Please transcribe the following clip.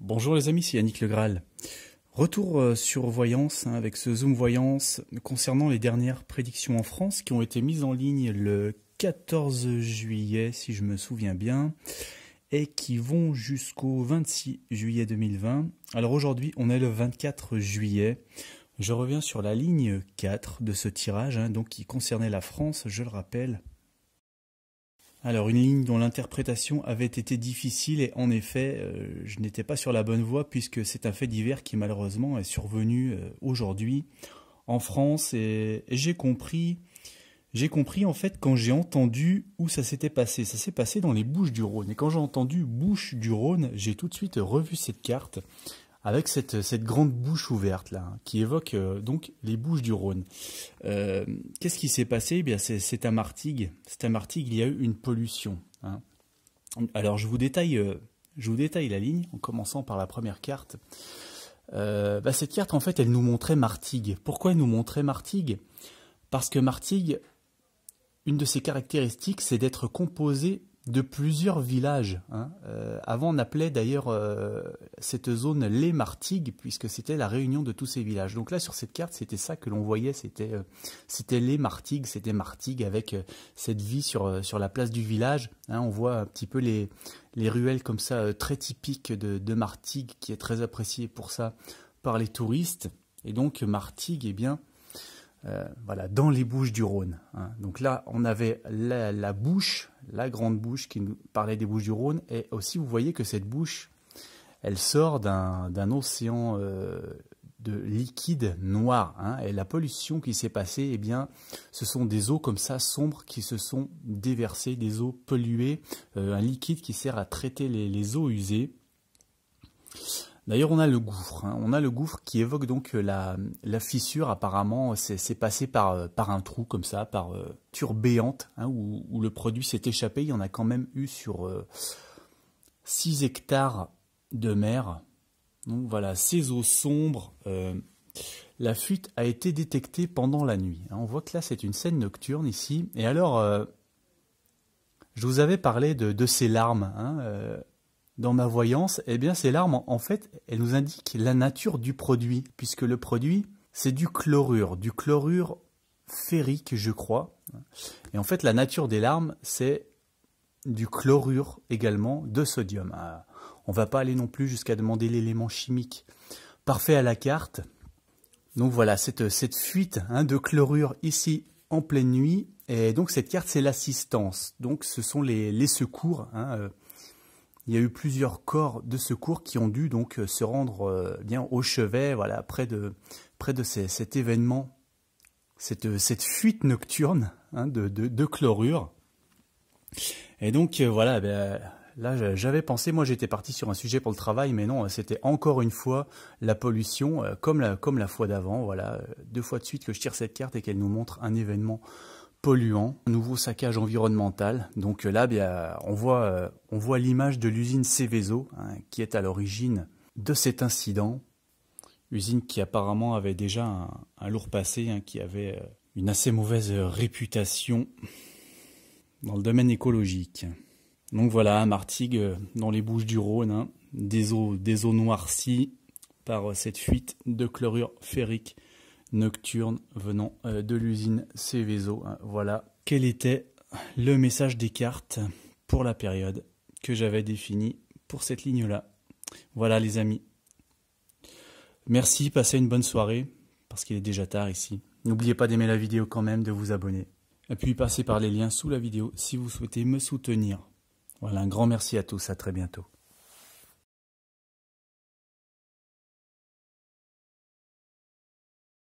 Bonjour les amis, c'est Yannick Le Graal. Retour sur Voyance avec ce Zoom Voyance concernant les dernières prédictions en France qui ont été mises en ligne le 14 juillet si je me souviens bien et qui vont jusqu'au 26 juillet 2020. Alors aujourd'hui on est le 24 juillet. Je reviens sur la ligne 4 de ce tirage donc qui concernait la France, je le rappelle. Alors une ligne dont l'interprétation avait été difficile et en effet je n'étais pas sur la bonne voie puisque c'est un fait divers qui malheureusement est survenu aujourd'hui en France et j'ai compris en fait quand j'ai entendu où ça s'était passé. Ça s'est passé dans les Bouches-du-Rhône et quand j'ai entendu Bouches-du-Rhône, j'ai tout de suite revu cette carte avec cette grande bouche ouverte là, qui évoque donc les Bouches-du-Rhône. Qu'est-ce qui s'est passé? Eh bien, c'est à Martigues. C'est à Martigues, il y a eu une pollution. Alors, je vous détaille la ligne, en commençant par la première carte. Cette carte, en fait, elle nous montrait Martigues. Pourquoi elle nous montrait Martigues? Parce que Martigues, une de ses caractéristiques, c'est d'être composée de plusieurs villages. Avant, on appelait d'ailleurs cette zone les Martigues, puisque c'était la réunion de tous ces villages. Donc là, sur cette carte, c'était ça que l'on voyait, c'était les Martigues, c'était Martigues avec cette vie sur la place du village. On voit un petit peu les ruelles comme ça, très typiques de Martigues, qui est très appréciée pour ça par les touristes. Et donc Martigues, eh bien, voilà, dans les Bouches-du-Rhône. Donc là, on avait la bouche, la grande bouche qui nous parlait des Bouches-du-Rhône. Et aussi, vous voyez que cette bouche, elle sort d'un océan de liquide noir. Et la pollution qui s'est passée, eh bien, ce sont des eaux comme ça, sombres, qui se sont déversées, des eaux polluées, un liquide qui sert à traiter les eaux usées. D'ailleurs, on a le gouffre. On a le gouffre qui évoque donc la fissure. Apparemment, c'est passé par un trou comme ça, par béante, où le produit s'est échappé. Il y en a quand même eu sur 6 hectares de mer. Donc voilà, ces eaux sombres. La fuite a été détectée pendant la nuit. On voit que là, c'est une scène nocturne ici. Et alors, je vous avais parlé de ces larmes. Dans ma voyance, eh bien ces larmes, en fait, elles nous indiquent la nature du produit, puisque le produit, c'est du chlorure ferrique, je crois. Et en fait, la nature des larmes, c'est du chlorure également de sodium. On ne va pas aller non plus jusqu'à demander l'élément chimique parfait à la carte. Donc voilà, cette fuite de chlorure ici en pleine nuit. Et donc cette carte, c'est l'assistance. Donc ce sont les secours. Il y a eu plusieurs corps de secours qui ont dû donc se rendre bien au chevet, voilà, près de cet événement, cette fuite nocturne de chlorure. Et donc voilà, là j'avais pensé, moi j'étais parti sur un sujet pour le travail, mais non, c'était encore une fois la pollution, comme la fois d'avant. Voilà, 2 fois de suite que je tire cette carte et qu'elle nous montre un événement polluant, un nouveau saccage environnemental. Donc là, bien, on voit l'image de l'usine Seveso qui est à l'origine de cet incident. Usine qui apparemment avait déjà un lourd passé, qui avait une assez mauvaise réputation dans le domaine écologique. Donc voilà, Martigues dans les Bouches-du-Rhône, des eaux noircies par cette fuite de chlorure ferrique nocturne venant de l'usine Seveso. Voilà quel était le message des cartes pour la période que j'avais définie pour cette ligne-là. Voilà les amis. Merci, passez une bonne soirée, parce qu'il est déjà tard ici. N'oubliez pas d'aimer la vidéo quand même, de vous abonner. Et puis passez par les liens sous la vidéo si vous souhaitez me soutenir. Voilà, un grand merci à tous, à très bientôt.